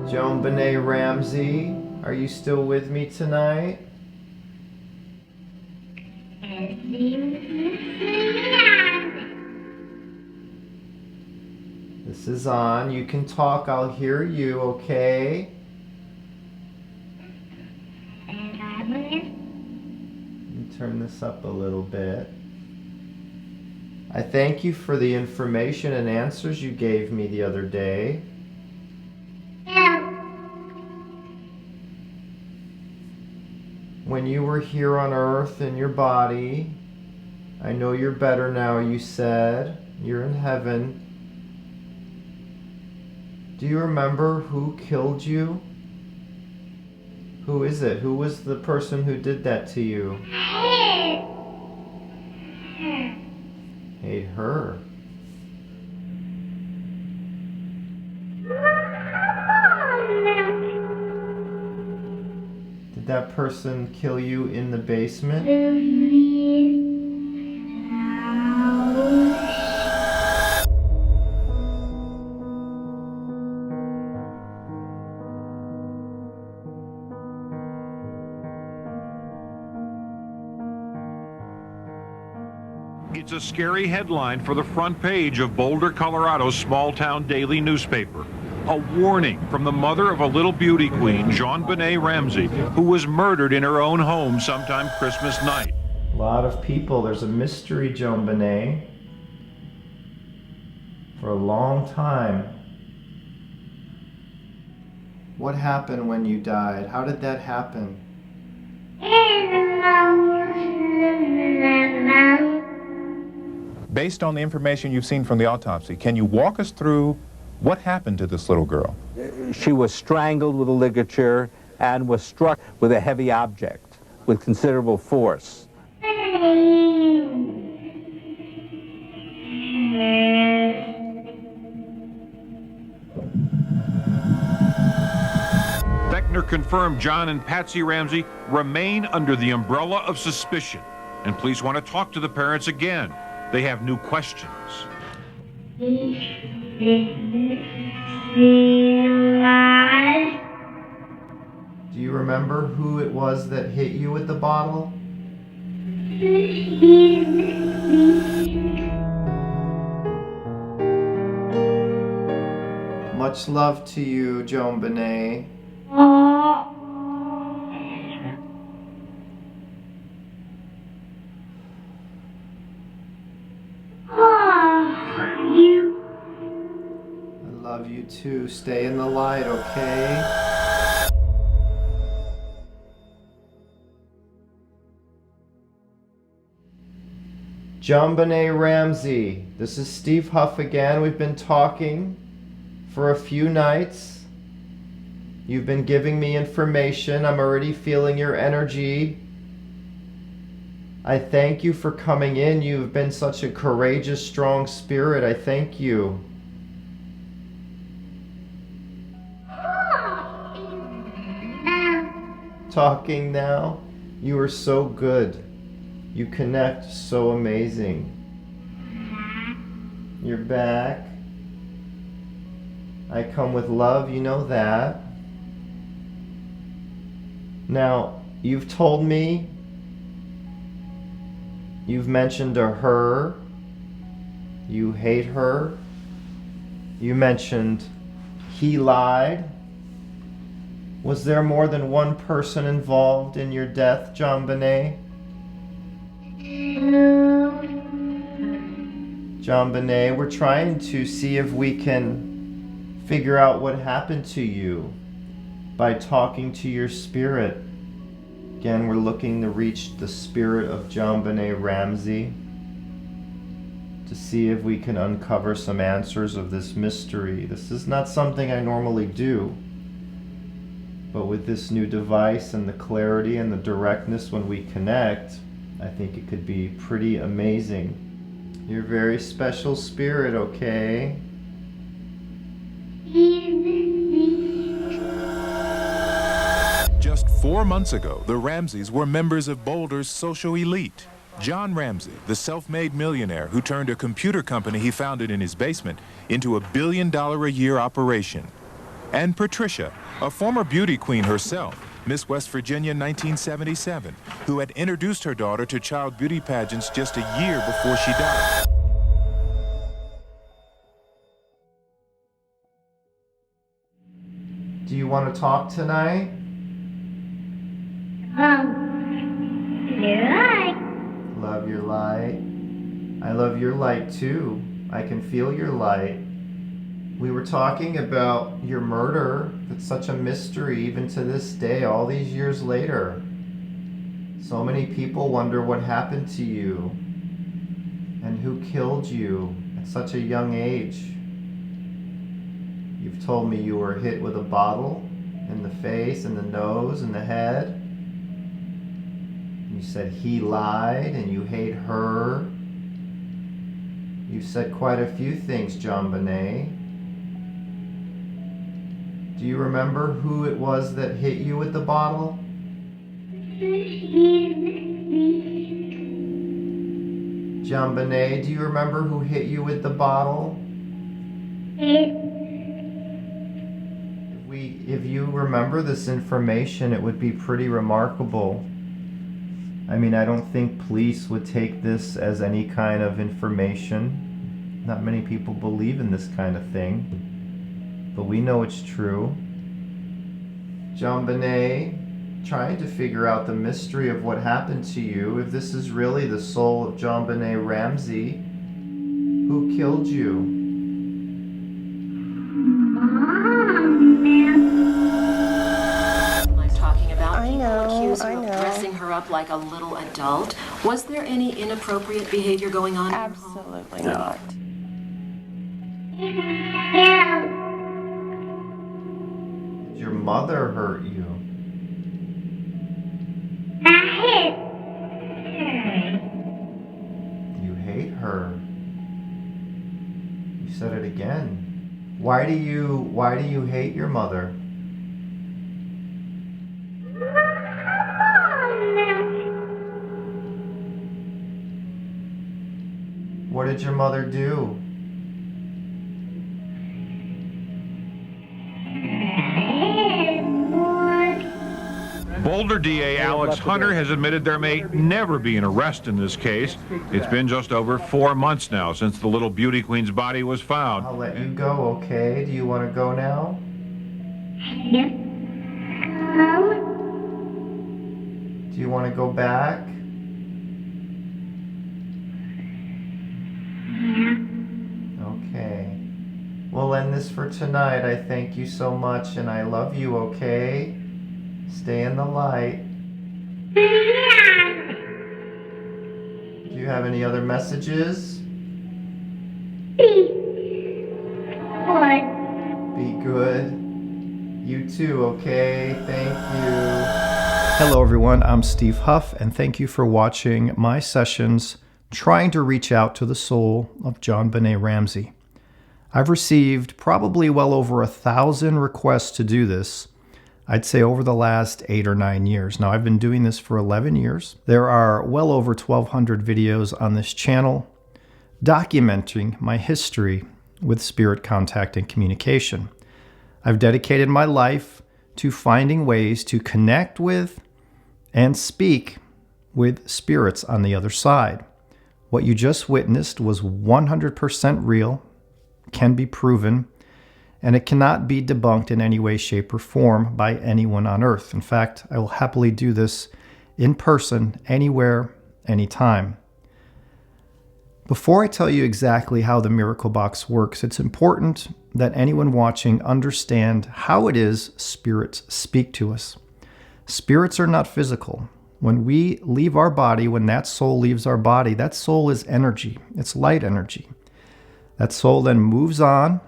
JonBenet Ramsey, are you still with me tonight? This is on. You can talk. I'll hear you, okay? Let me turn this up a little bit. I thank you for the information and answers you gave me the other day. When you were here on earth in your body, I know you're better now, you said. You're in heaven. Do you remember who killed you? Who is it? Who was the person who did that to you? Hate her. Did that person kill you in the basement? It's a scary headline for the front page of Boulder, Colorado's small-town daily newspaper. A warning from the mother of a little beauty queen, JonBenet Ramsey, who was murdered in her own home sometime Christmas night. A lot of people. There's a mystery, JonBenet. For a long time. What happened when you died? How did that happen? Based on the information you've seen from the autopsy, can you walk us through what happened to this little girl? She was strangled with a ligature and was struck with a heavy object with considerable force. Beckner confirmed John and Patsy Ramsey remain under the umbrella of suspicion. And police want to talk to the parents again. They have new questions. Do you remember who it was that hit you with the bottle? Much love to you, JonBenet. I love you too. Stay in the light, okay? JonBenet Ramsey. This is Steve Huff again. We've been talking for a few nights. You've been giving me information. I'm already feeling your energy. I thank you for coming in. You've been such a courageous, strong spirit. I thank you. Talking now. You are so good. You connect so amazing. You're back. I come with love, you know that. Now, you've told me, you've mentioned a her, you hate her, you mentioned he lied. Was there more than one person involved in your death, JonBenet? JonBenet, we're trying to see if we can figure out what happened to you by talking to your spirit. Again, we're looking to reach the spirit of JonBenet Ramsey to see if we can uncover some answers of this mystery. This is not something I normally do, but with this new device and the clarity and the directness when we connect, I think it could be pretty amazing. You're a very special spirit, okay? Just 4 months ago, the Ramseys were members of Boulder's social elite. John Ramsey, the self-made millionaire who turned a computer company he founded in his basement into a $1 billion-a-year operation. and Patricia, a former beauty queen herself, Miss West Virginia 1977, who had introduced her daughter to child beauty pageants just a year before she died. Do you want to talk tonight? Yeah. Love your light. I love your light too. I can feel your light. We were talking about your murder. It's such a mystery even to this day, all these years later. So many people wonder what happened to you and who killed you at such a young age. You've told me you were hit with a bottle in the face, in the nose, in the head. You said he lied and you hate her. You've said quite a few things, JonBenet. Do you remember who it was that hit you with the bottle? JonBenet, do you remember who hit you with the bottle? If you remember this information, it would be pretty remarkable. I mean, I don't think police would take this as any kind of information. Not many people believe in this kind of thing, but we know it's true. JonBenet, trying to figure out the mystery of what happened to you, if this is really the soul of JonBenet Ramsey, who killed you? I know. Dressing her up like a little adult. Was there any inappropriate behavior going on? Absolutely not. Did your mother hurt you? You hate her. You said it again. Why do you hate your mother? What did your mother do? Boulder DA Alex Hunter has admitted there may never be an arrest in this case. It's been just over 4 months now since the little beauty queen's body was found. I'll let you go, okay? Do you want to go now? Do you want to go back? Okay. We'll end this for tonight. I thank you so much and I love you, okay? Stay in the light. Do you have any other messages? Be good. You too, okay? Thank you. Hello everyone, I'm Steve Huff and thank you for watching my sessions trying to reach out to the soul of JonBenet Ramsey. I've received probably well over 1,000 requests to do this, I'd say over the last 8 or 9 years. Now I've been doing this for 11 years. There are well over 1,200 videos on this channel documenting my history with spirit contact and communication. I've dedicated my life to finding ways to connect with and speak with spirits on the other side. What you just witnessed was 100% real, can be proven, and it cannot be debunked in any way, shape, or form by anyone on earth. In fact, I will happily do this in person, anywhere, anytime. Before I tell you exactly how the Miracle Box works, it's important that anyone watching understand how it is spirits speak to us. Spirits are not physical. When we leave our body, when that soul leaves our body, that soul is energy. It's light energy. That soul then moves on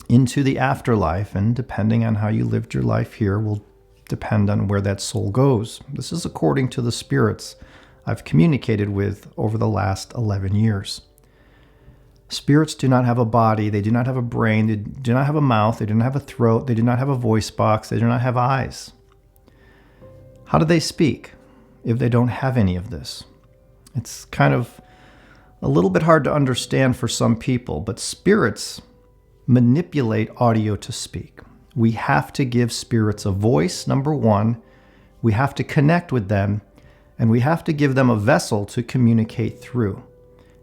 into the afterlife, and depending on how you lived your life here will depend on where that soul goes. This is according to the spirits I've communicated with over the last 11 years. Spirits do not have a body, they do not have a brain, they do not have a mouth, they do not have a throat, they do not have a voice box, they do not have eyes. How do they speak if they don't have any of this? It's kind of a little bit hard to understand for some people, but spirits manipulate audio to speak. We have to give spirits a voice, number one. We have to connect with them, and we have to give them a vessel to communicate through.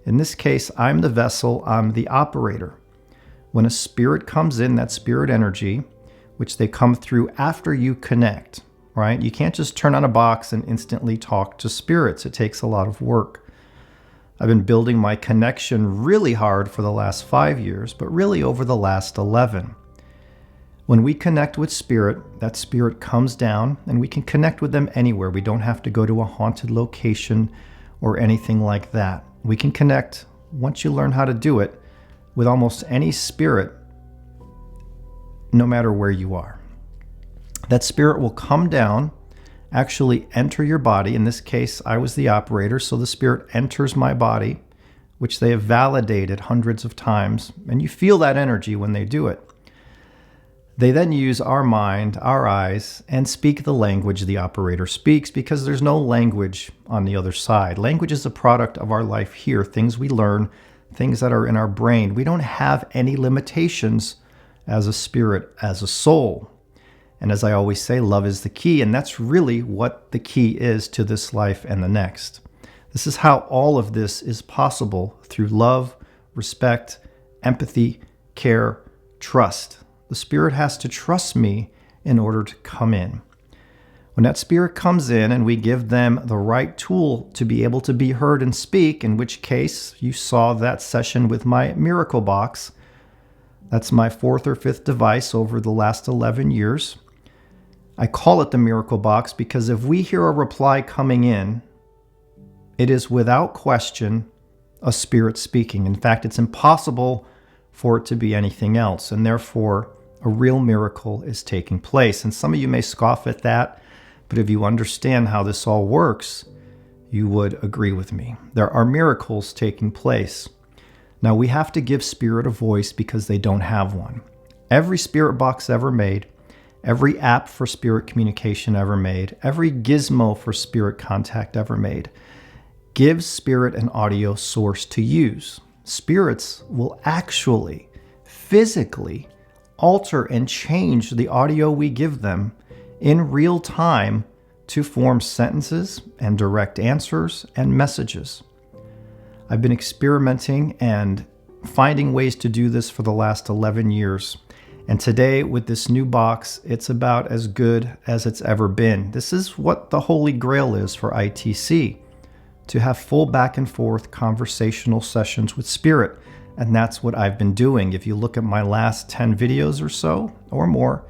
In this case, I'm the vessel, I'm the operator. When a spirit comes in, that spirit energy, which they come through after you connect, right? You can't just turn on a box and instantly talk to spirits. It takes a lot of work. I've been building my connection really hard for the last 5 years, but really over the last 11. When we connect with spirit, that spirit comes down and we can connect with them anywhere. We don't have to go to a haunted location or anything like that. We can connect, once you learn how to do it, with almost any spirit, no matter where you are. That spirit will come down, actually enter your body. In this case, I was the operator, so the spirit enters my body, which they have validated hundreds of times, and you feel that energy when they do it. They then use our mind, our eyes, and speak the language the operator speaks, because there's no language on the other side. Language is a product of our life here, things we learn, things that are in our brain. We don't have any limitations as a spirit, as a soul. And as I always say, love is the key, and that's really what the key is to this life and the next. This is how all of this is possible, through love, respect, empathy, care, trust. The spirit has to trust me in order to come in. When that spirit comes in and we give them the right tool to be able to be heard and speak, in which case you saw that session with my miracle box. That's my 4th or 5th device over the last 11 years. I call it the miracle box because if we hear a reply coming in, it is without question a spirit speaking. In fact, it's impossible for it to be anything else, and therefore a real miracle is taking place. And some of you may scoff at that, but if you understand how this all works, you would agree with me. There are miracles taking place. Now, we have to give spirit a voice because they don't have one. Every spirit box ever made, every app for spirit communication ever made, every gizmo for spirit contact ever made, gives spirit an audio source to use. Spirits will actually, physically, alter and change the audio we give them in real time to form sentences and direct answers and messages. I've been experimenting and finding ways to do this for the last 11 years. And today, with this new box, it's about as good as it's ever been. This is what the Holy Grail is for ITC, to have full back and forth conversational sessions with spirit. And that's what I've been doing. If you look at my last 10 videos or so, or more,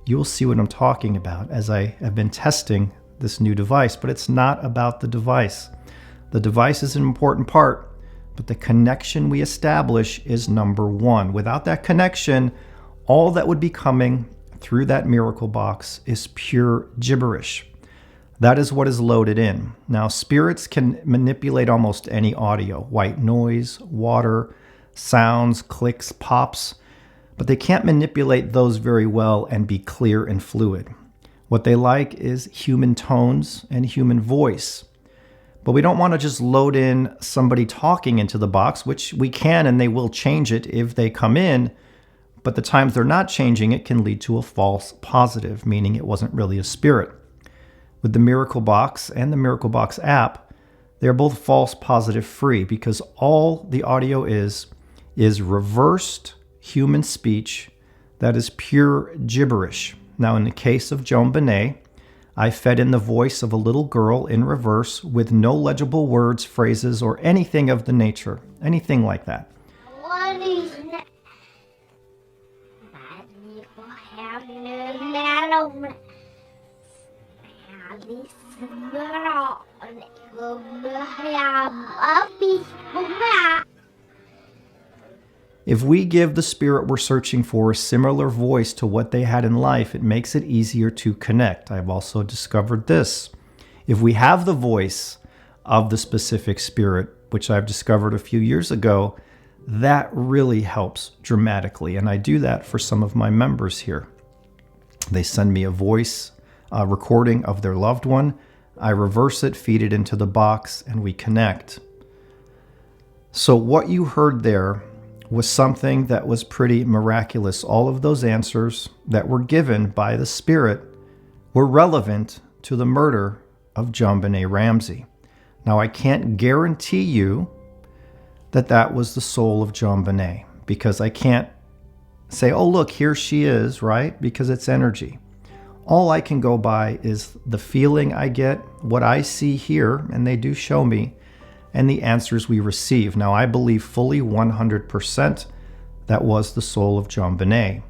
you'll see what I'm talking about as I have been testing this new device. But it's not about the device. The device is an important part, but the connection we establish is number one. Without that connection, all that would be coming through that miracle box is pure gibberish. That is what is loaded in. Now, spirits can manipulate almost any audio, white noise, water, sounds, clicks, pops, but they can't manipulate those very well and be clear and fluid. What they like is human tones and human voice. But we don't want to just load in somebody talking into the box, which we can, and they will change it if they come in, but the times they're not changing it can lead to a false positive, meaning it wasn't really a spirit. With the Miracle Box and the Miracle Box app, they're both false positive free because all the audio is reversed human speech that is pure gibberish. Now, in the case of JonBenet, I fed in the voice of a little girl in reverse with no legible words, phrases, or anything of the nature, anything like that. What is that? If we give the spirit we're searching for a similar voice to what they had in life, it makes it easier to connect. I've also discovered this. If we have the voice of the specific spirit, which I've discovered a few years ago, that really helps dramatically. And I do that for some of my members here. They send me a voice recording of their loved one. I reverse it, feed it into the box, and we connect. So what you heard there was something that was pretty miraculous. All of those answers that were given by the Spirit were relevant to the murder of JonBenet Ramsey. Now, I can't guarantee you that that was the soul of JonBenet, because I can't say, oh, look, here she is, right? Because it's energy. All I can go by is the feeling I get, what I see here, and they do show me, and the answers we receive. Now, I believe fully 100% that was the soul of JonBenet.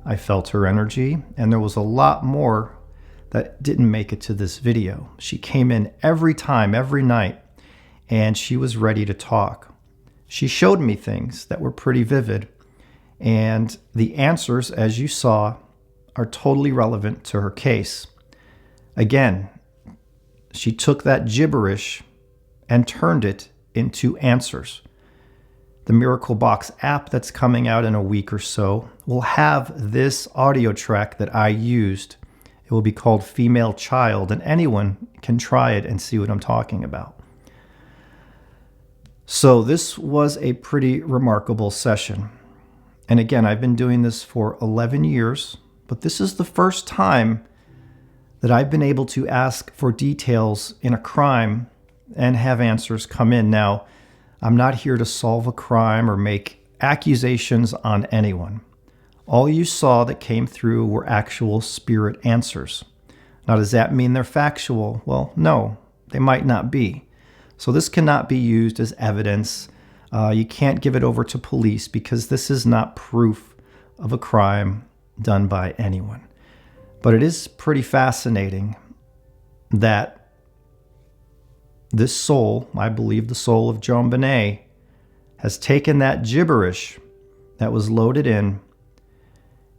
I felt her energy, and there was a lot more that didn't make it to this video. She came in every time, every night, and she was ready to talk. She showed me things that were pretty vivid, and the answers, as you saw, are totally relevant to her case. Again, she took that gibberish and turned it into answers. The Miracle Box app that's coming out in a week or so will have this audio track that I used. It will be called Female Child, and anyone can try it and see what I'm talking about. So this was a pretty remarkable session. And again, I've been doing this for 11 years, but this is the first time that I've been able to ask for details in a crime and have answers come in. Now, I'm not here to solve a crime or make accusations on anyone. All you saw that came through were actual spirit answers. Now, does that mean they're factual? Well, no, they might not be. So this cannot be used as evidence. You can't give it over to police because this is not proof of a crime done by anyone. But it is pretty fascinating that this soul, I believe the soul of JonBenet, has taken that gibberish that was loaded in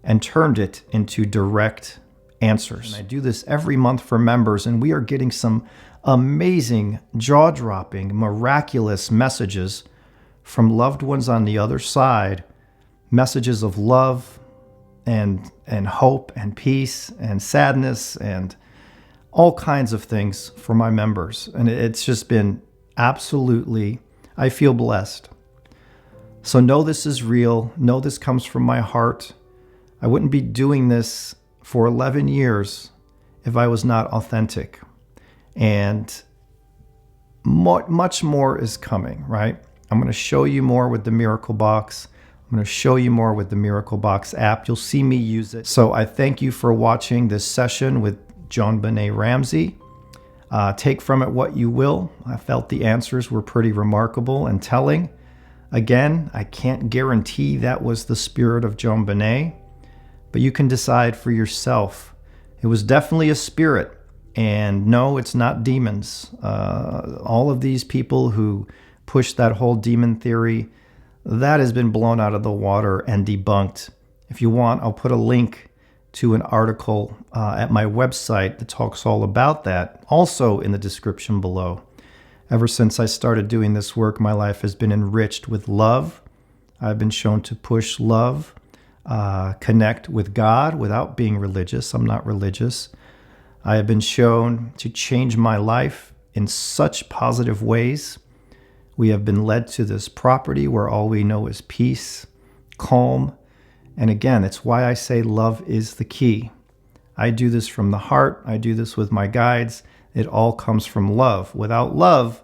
and turned it into direct answers. And I do this every month for members, and we are getting some amazing, jaw-dropping, miraculous messages from loved ones on the other side, messages of love and hope and peace and sadness and all kinds of things for my members. And it's just been absolutely, I feel blessed. So know this is real. Know this comes from my heart. I wouldn't be doing this for 11 years if I was not authentic. And much more is coming, right? I'm going to show you more with the Miracle Box. I'm going to show you more with the Miracle Box app. You'll see me use it. So I thank you for watching this session with JonBenet Ramsey. Take from it what you will. I felt the answers were pretty remarkable and telling. Again, I can't guarantee that was the spirit of JonBenet, but you can decide for yourself. It was definitely a spirit. And no, it's not demons. All of these people who push that whole demon theory, that has been blown out of the water and debunked. If you want, I'll put a link to an article at my website that talks all about that, also in the description below. Ever since I started doing this work, my life has been enriched with love. I've been shown to push love, connect with God without being religious. I'm not religious. I have been shown to change my life in such positive ways. We have been led to this property where all we know is peace, calm. And again, it's why I say love is the key. I do this from the heart. I do this with my guides. It all comes from love. Without love,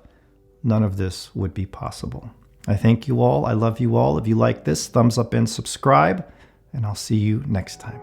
none of this would be possible. I thank you all. I love you all. If you like this, thumbs up and subscribe, and I'll see you next time.